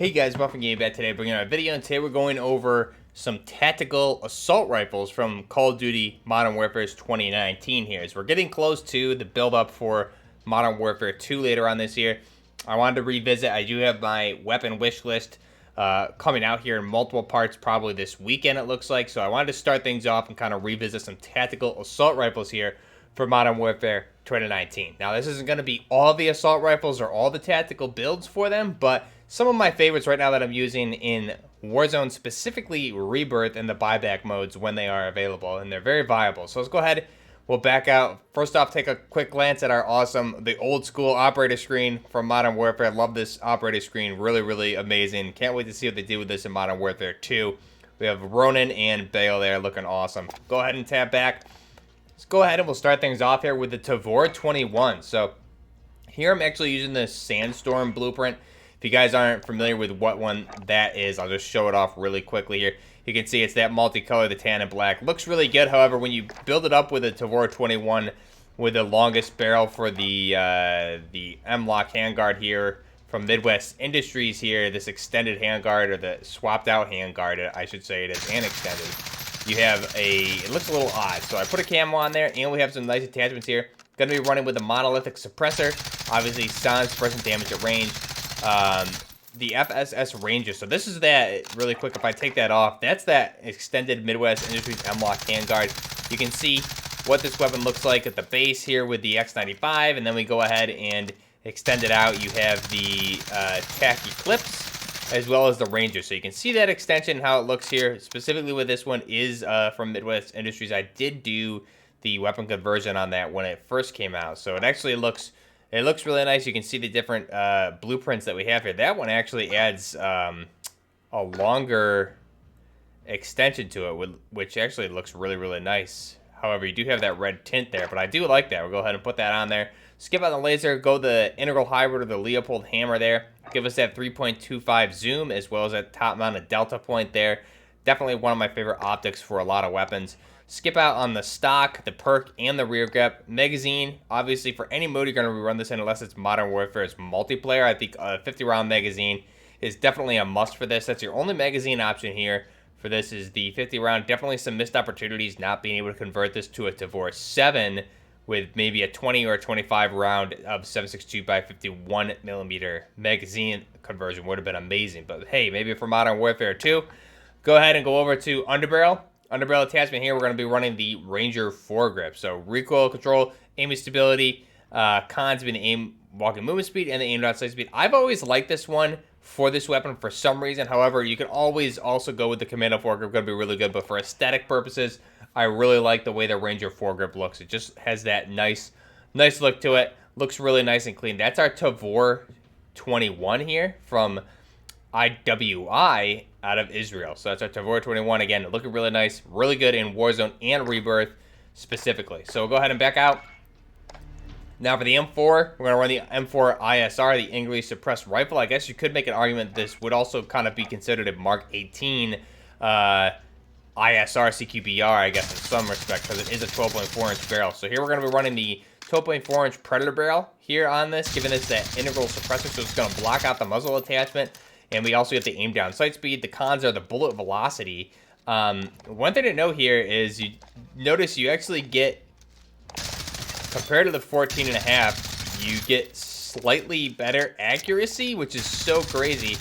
Hey guys, Buffing Game back today, bringing out a video, and today we're going over some tactical assault rifles from Call of Duty Modern Warfare 2019 here. As we're getting close to the build-up for Modern Warfare 2 later on this year, I wanted to revisit. I do have my weapon wish list coming out here in multiple parts probably this weekend, it looks like. So I wanted to start things off and kind of revisit some tactical assault rifles here for Modern Warfare 2019. Now, this isn't going to be all the assault rifles or all the tactical builds for them, but some of my favorites right now that I'm using in Warzone, specifically Rebirth and the buyback modes when they are available, and they're very viable. So let's go ahead, we'll back out. First off, take a quick glance at our the old school operator screen from Modern Warfare. I love this operator screen, really amazing. Can't wait to see what they do with this in Modern Warfare 2. We have Ronin and Bale there looking awesome. Go ahead and tap back. Let's go ahead and we'll start things off here with the Tavor 21. So here I'm actually using the Sandstorm blueprint. If you guys aren't familiar with what one that is, I'll just show it off really quickly here. You can see it's that multicolor, the tan and black. Looks really good. However, when you build it up with a Tavor 21 with the longest barrel for the M-Lock handguard here from Midwest Industries here, this extended handguard, or the swapped out handguard, I should say it is, and extended. You have it looks a little odd. So I put a camo on there, and we have some nice attachments here. Going to be running with a monolithic suppressor. Obviously, sound suppressing damage at range. The FSS Ranger. So this is that, really quick, if I take that off, that's that extended Midwest Industries M-Lock handguard. You can see what this weapon looks like at the base here with the X95, and then we go ahead and extend it out. You have the TAC Eclipse, as well as the Ranger. So you can see that extension, how it looks here. Specifically with this one is from Midwest Industries. I did do the weapon conversion on that when it first came out. So it actually looks really nice. You can see the different blueprints that we have here. That one actually adds a longer extension to it, which actually looks really nice. However, you do have that red tint there, but I do like that. We'll go ahead and put that on there. Skip out the laser, go the integral hybrid or the Leopold hammer there. Give us that 3.25 zoom, as well as that top mounted delta point there. Definitely one of my favorite optics for a lot of weapons. Skip out on the stock, the perk, and the rear grip. Magazine, obviously, for any mode you're going to run this in, unless it's Modern Warfare, it's multiplayer. I think a 50-round magazine is definitely a must for this. That's your only magazine option here for this is the 50-round. Definitely some missed opportunities not being able to convert this to a Tavor 7 with maybe a 20 or a 25 round of 7.62 by 51 millimeter magazine conversion would have been amazing. But hey, maybe for Modern Warfare 2, go ahead and go over to underbarrel. Underbarrel attachment here, we're going to be running the Ranger foregrip. So recoil control, aiming stability, cons being the aim walking movement speed and the aim dot sight speed. I've always liked this one for this weapon for some reason. However, you can always also go with the commando foregrip, going to be really good. But for aesthetic purposes, I really like the way the Ranger foregrip looks. It just has that nice look to it. Looks really nice and clean. That's our Tavor 21 here from IWI out of Israel. So that's our Tavor 21. Again, looking really nice, really good in Warzone and Rebirth specifically. So we'll go ahead and back out. Now for the M4, we're going to run the M4 ISR, the English suppressed rifle. I guess you could make an argument this would also kind of be considered a Mark 18 ISR CQBR, I guess, in some respect, because it is a 12.4-inch barrel. So here we're going to be running the 12.4-inch Predator barrel here on this, giving us that integral suppressor, so it's going to block out the muzzle attachment. And we also get the aim down sight speed. The cons are the bullet velocity. One thing to note here is you notice you actually get, compared to the 14.5, you get slightly better accuracy, which is so crazy.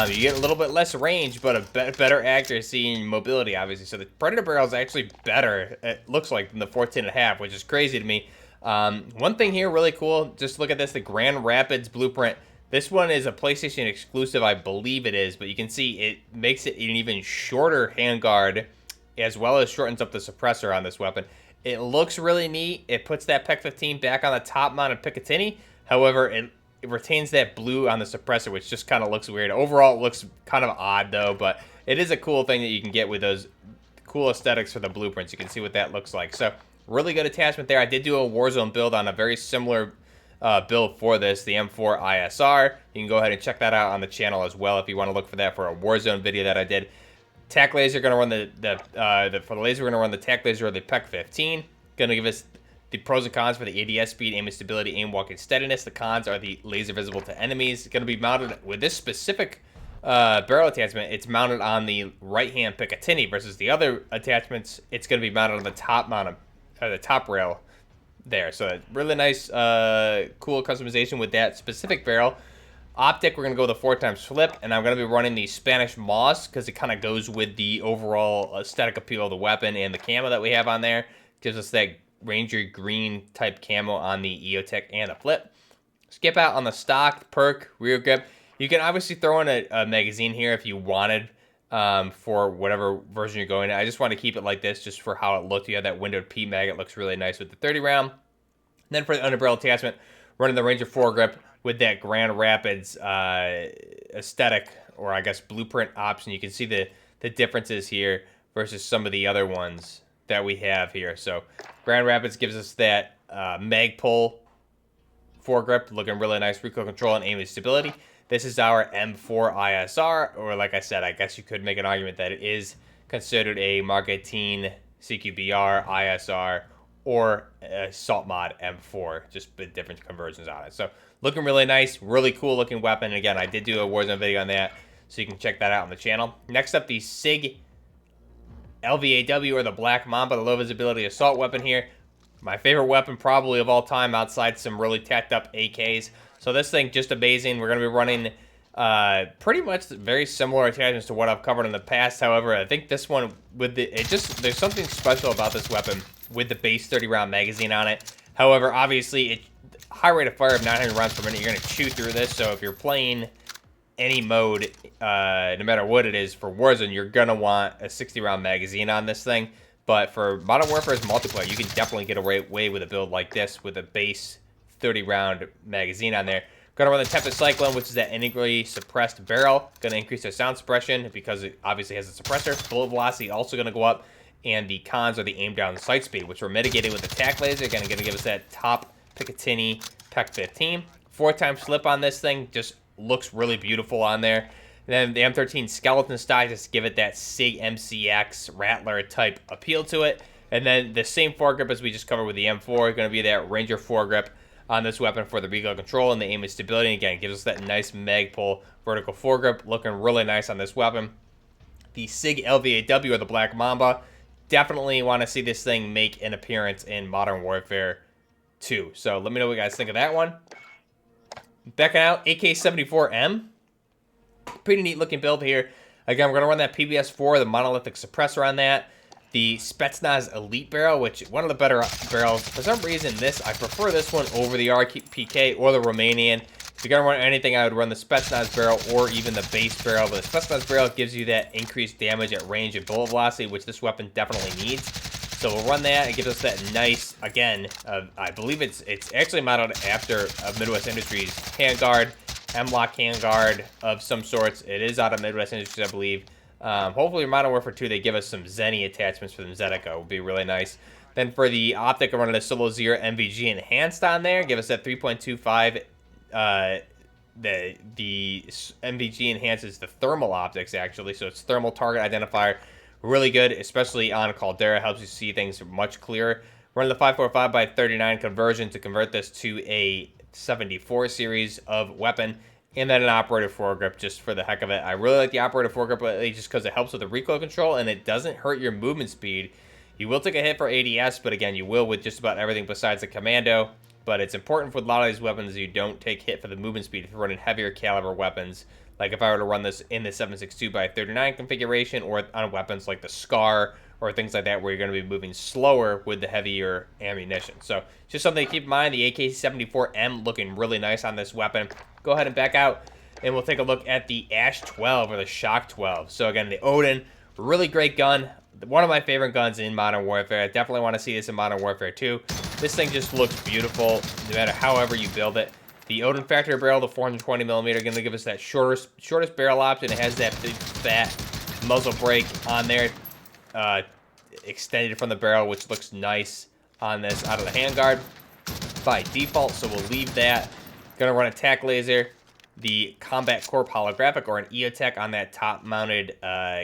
You get a little bit less range, but a better accuracy and mobility, obviously. So the Predator barrel is actually better, it looks like, than the 14.5, which is crazy to me. One thing here, really cool, just look at this, the Grand Rapids blueprint. This one is a PlayStation exclusive, I believe it is, but you can see it makes it an even shorter handguard, as well as shortens up the suppressor on this weapon. It looks really neat. It puts that PEC 15 back on the top-mounted Picatinny. However, it retains that blue on the suppressor, which just kind of looks weird. Overall, it looks kind of odd, though, but it is a cool thing that you can get with those cool aesthetics for the blueprints. You can see what that looks like. So, really good attachment there. I did do a Warzone build on a very similar build for this, the M4 ISR. You can go ahead and check that out on the channel as well if you want to look for that for a Warzone video that I did. TAC laser, going to run for the laser, we're going to run the TAC laser or the PEC 15. Going to give us The pros and cons for the ADS speed, aim and stability, aim walking steadiness. The cons are the laser visible to enemies. It's going to be mounted with this specific barrel attachment, it's mounted on the right-hand Picatinny versus the other attachments, it's going to be mounted on the top the top rail there. So really nice, cool customization with that specific barrel. Optic, we're going to go with a 4x flip, and I'm going to be running the Spanish Moss because it kind of goes with the overall aesthetic appeal of the weapon and the camo that we have on there. Gives us that Ranger green type camo on the EOTech and the flip. Skip out on the stock, perk, rear grip. You can obviously throw in a magazine here if you wanted for whatever version you're going to. I just want to keep it like this just for how it looked. You have that windowed P mag. It looks really nice with the 30 round. And then for the underbarrel attachment, running the Ranger foregrip with that Grand Rapids aesthetic, or I guess blueprint option. You can see the differences here versus some of the other ones that we have here. So Grand Rapids gives us that mag pull foregrip, looking really nice, recoil control and aiming stability. This is our M4 ISR, or like I said, I guess you could make an argument that it is considered a Mark 18 CQBR ISR or a Salt Mod M4, just different conversions on it. So looking really nice, really cool looking weapon. And again, I did do a Warzone video on that, so you can check that out on the channel. Next up, the Sig Lvaw, or the Black Mamba, the low visibility assault weapon here. My favorite weapon probably of all time outside some really tacked up AKs. So this thing, just amazing. We're going to be running pretty much very similar attachments to what I've covered in the past. However, I think this one, there's something special about this weapon with the base 30 round magazine on it. However, obviously, high rate of fire of 900 rounds per minute. You're going to chew through this. So if you're playing any mode, no matter what it is for Warzone, you're going to want a 60 round magazine on this thing. But for Modern Warfare's multiplayer, you can definitely get away with a build like this with a base 30 round magazine on there. Gonna run the Tempest Cyclone, which is that integrally suppressed barrel. Gonna increase their sound suppression because it obviously has a suppressor. Bullet velocity also gonna go up. And the cons are the aim down sight speed, which we're mitigating with the tack laser. Again, gonna give us that top Picatinny PEC 15. 4x slip on this thing, just looks really beautiful on there. And then the M13 skeleton stock, just give it that SIG MCX Rattler type appeal to it. And then the same foregrip as we just covered with the M4, going to be that Ranger foregrip on this weapon for the recoil control and the aim and stability. And again, it gives us that nice mag pull vertical foregrip, looking really nice on this weapon. The Sig Lvaw, or the Black Mamba, definitely want to see this thing make an appearance in Modern Warfare 2. So let me know what you guys think of that one. Backing out, AK-74M. Pretty neat looking build here. Again, we're going to run that PBS-4, the monolithic suppressor on that. The Spetsnaz Elite barrel, which one of the better barrels. For some reason, I prefer this one over the RPK or the Romanian. If you're going to run anything, I would run the Spetsnaz barrel or even the base barrel. But the Spetsnaz barrel gives you that increased damage at range and bullet velocity, which this weapon definitely needs. So we'll run that. It gives us that nice, again, I believe it's actually modeled after Midwest Industries handguard. Hemlock handguard of some sorts. It is out of Midwest Industries, I believe. Hopefully, Modern Warfare 2, they give us some Zenny attachments for the Zedeco. It would be really nice. Then for the optic, I'm running a Solo Zero MVG enhanced on there. Give us that 3.25. The MVG enhances the thermal optics, actually. So it's thermal target identifier. Really good, especially on Caldera. Helps you see things much clearer. Running the 545x39 conversion to convert this to a 74 series of weapon, and then an operator foregrip just for the heck of it. I really like the operator foregrip lately just because it helps with the recoil control and it doesn't hurt your movement speed. You will take a hit for ADS, but again, you will with just about everything besides the commando. But it's important for a lot of these weapons that you don't take hit for the movement speed if you're running heavier caliber weapons. Like if I were to run this in the 7.62x39 configuration, or on weapons like the Scar or things like that, where you're going to be moving slower with the heavier ammunition. So just something to keep in mind. The AK-74M looking really nice on this weapon. Go ahead and back out, and we'll take a look at the Ash 12 or the Shock 12. So again, the Odin, really great gun. One of my favorite guns in Modern Warfare. I definitely want to see this in Modern Warfare 2. This thing just looks beautiful, no matter however you build it. The Odin factory barrel, the 420mm, going to give us that shortest barrel option. It has that big fat muzzle brake on there, extended from the barrel, which looks nice on this out of the handguard by default. So we'll leave that. Going to run a tack laser, the Combat Corp holographic, or an EOTech on that top-mounted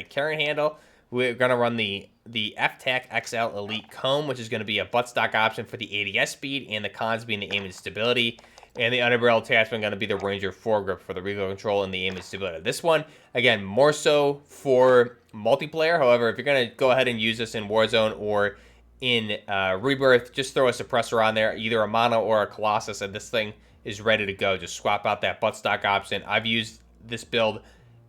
carry handle. We're going to run the FTAC XL Elite Comb, which is going to be a buttstock option for the ADS speed, and the cons being the aim and stability. And the underbarrel attachment going to be the Ranger foregrip for the recoil control and the aim and stability. This one, again, more so for multiplayer. However, if you're going to go ahead and use this in Warzone or in Rebirth, just throw a suppressor on there, either a mono or a Colossus, and this thing is ready to go. Just swap out that buttstock option. I've used this build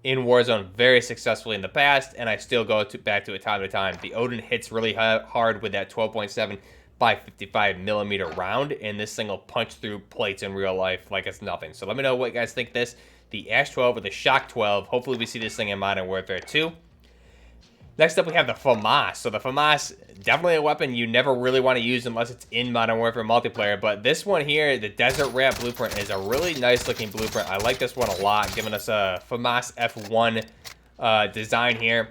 in Warzone very successfully in the past, and I still go back to it time to time. The Odin hits really hard with that 12.7 by 55 millimeter round, and this thing will punch through plates in real life like it's nothing. So let me know what you guys think this. The Ash 12 or the Shock 12. Hopefully we see this thing in Modern Warfare 2. Next up, we have the Famas. So the Famas, definitely a weapon you never really want to use unless it's in Modern Warfare multiplayer. But this one here, the Desert Rat blueprint, is a really nice looking blueprint. I like this one a lot, giving us a Famas F1 design here.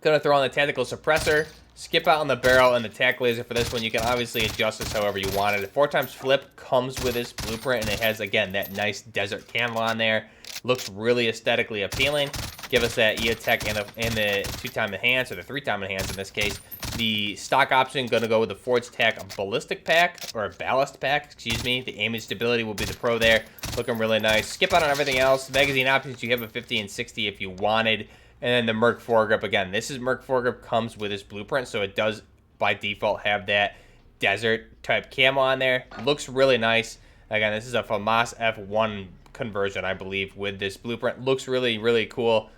Gonna throw on the Tactical Suppressor, skip out on the barrel, and the tack laser for this one. You can obviously adjust this however you want it. 4x flip comes with this blueprint, and it has, again, that nice desert camo on there. Looks really aesthetically appealing. Give us that EOTech and the 2-time enhance, or the 3-time enhance in this case. The stock option, going to go with the Forge Tac Ballistic Pack, or Ballast Pack, excuse me. The aim and stability will be the pro there. Looking really nice. Skip out on everything else. Magazine options, you have a 50 and 60 if you wanted. And then the Merc foregrip, again, this is Merc foregrip, comes with this blueprint, so it does, by default, have that desert-type camo on there. Looks really nice. Again, this is a Famas F1 conversion, I believe, with this blueprint. Looks really, really cool.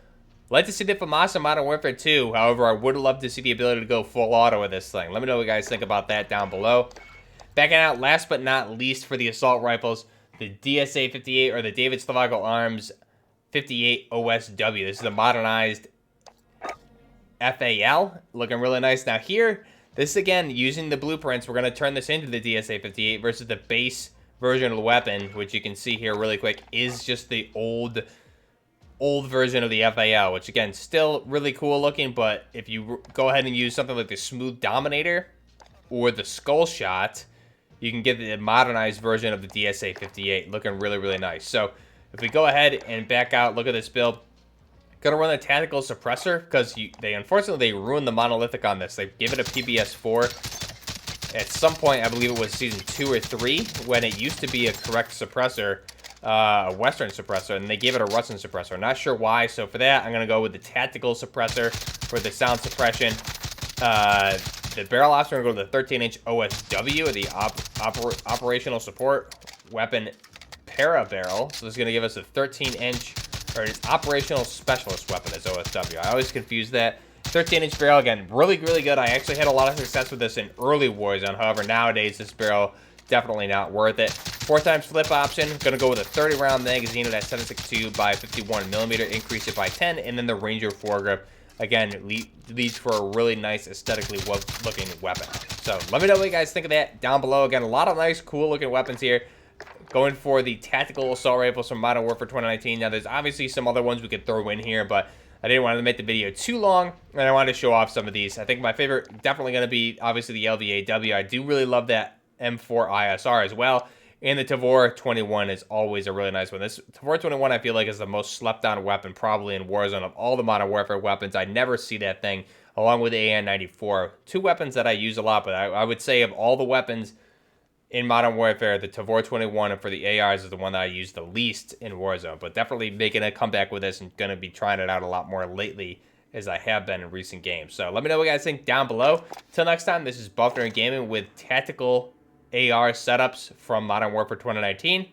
Like to see the Famas in Modern Warfare 2. However, I would love to see the ability to go full auto with this thing. Let me know what you guys think about that down below. Backing out, last but not least, for the assault rifles, the DSA 58 or the David Slavago Arms 58 OSW. This is a modernized FAL. Looking really nice. Now here, this again, using the blueprints, we're going to turn this into the DSA 58 versus the base version of the weapon, which you can see here really quick, is just the old version of the FAL, which again, still really cool looking, but if you go ahead and use something like the Smooth Dominator or the Skull Shot, you can get the modernized version of the DSA 58, looking really, really nice. So if we go ahead and back out, look at this build. Gonna run the Tactical Suppressor, because unfortunately, they ruined the monolithic on this. They gave it a PBS 4. At some point, I believe it was season 2 or 3, when it used to be a correct suppressor, a Western suppressor, and they gave it a Russian suppressor. I'm not sure why, so for that, I'm going to go with the Tactical Suppressor for the sound suppression. The barrel option, we're going to go with the 13-inch OSW, or the Operational Support Weapon Para Barrel. So this is going to give us a 13-inch, or an Operational Specialist Weapon as OSW. I always confuse that. 13-inch barrel, again, really, really good. I actually had a lot of success with this in early Warzone. However, nowadays, this barrel, definitely not worth it. 4x flip option, gonna go with a 30-round magazine of that 7.62 by 51 millimeter, increase it by 10, and then the Ranger foregrip, again, leads for a really nice, aesthetically looking weapon. So let me know what you guys think of that down below. Again, a lot of nice, cool looking weapons here. Going for the tactical assault rifles from Modern Warfare 2019. Now, there's obviously some other ones we could throw in here, but I didn't want to make the video too long, and I wanted to show off some of these. I think my favorite definitely going to be, obviously, the LVAW. I do really love that M4 ISR as well. And the Tavor 21 is always a really nice one. This Tavor 21, I feel like, is the most slept-on weapon probably in Warzone of all the Modern Warfare weapons. I never see that thing, along with the AN-94. Two weapons that I use a lot, but I would say of all the weapons in Modern Warfare, the Tavor 21 and for the ARs is the one that I use the least in Warzone. But definitely making a comeback with this and going to be trying it out a lot more lately as I have been in recent games. So let me know what you guys think down below. Till next time, this is Buffner Gaming with tactical AR setups from Modern Warfare 2019.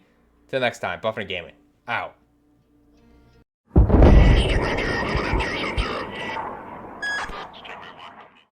Till next time, Buffner Gaming, out.